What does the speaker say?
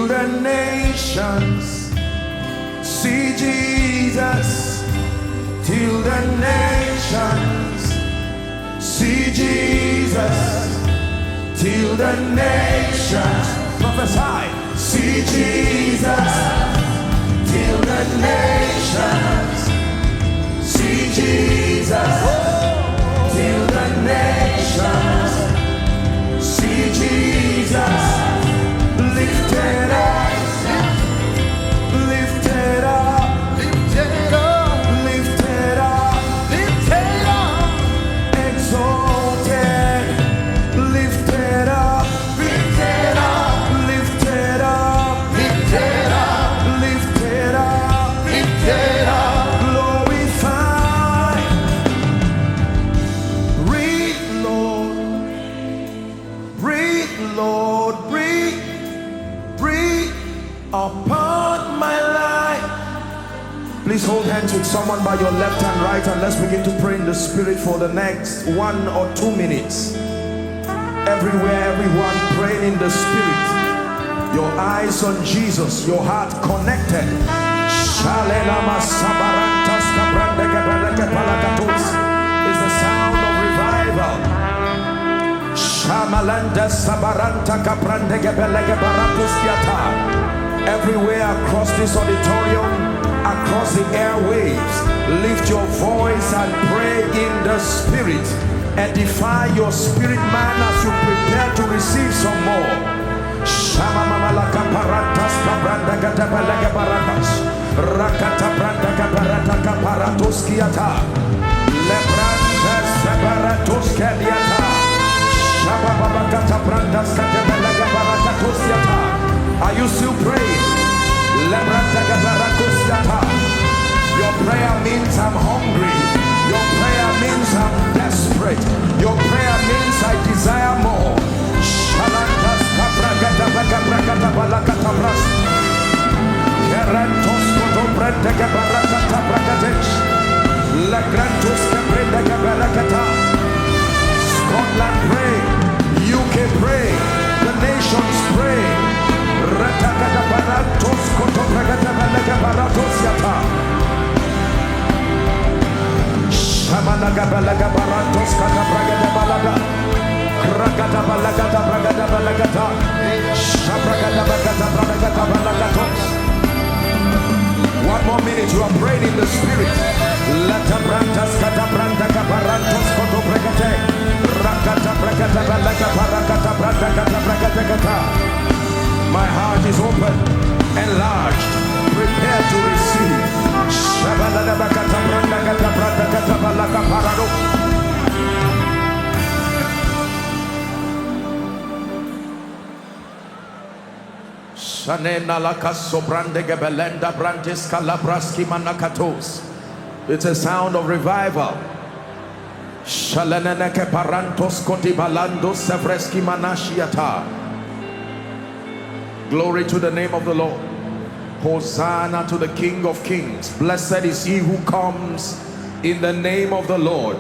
till the nations see Jesus, till the nations see Jesus, till the nations prophesy, see Jesus, till the nations see Jesus, till the nations see Jesus, lifted up, lifted up, lifted up, lifted up, lifted up, exalted, lifted up, lifted up, lifted up, lifted up, lifted up, lifted up, glorified. Breathe, Lord, breathe, Lord, breathe, breathe upon my life. Please hold hands with someone by your left and right, and let's begin to pray in the spirit for the next 1 or 2 minutes. Everywhere, everyone praying in the spirit. Your eyes on Jesus, your heart connected. Is the sound of revival. Everywhere across this auditorium, across the airwaves, lift your voice and pray in the spirit. Edify your spirit man as you prepare to receive some more. Are you still praying? Your prayer means I'm hungry. Your prayer means I'm desperate. Your prayer means I desire more. Scotland pray, UK pray, the nations pray. One more minute, you are praying in the spirit. My heart is open, enlarged, prepared to receive. It's a sound of revival. Glory to the name of the Lord. Hosanna to the King of Kings. Blessed is he who comes in the name of the Lord.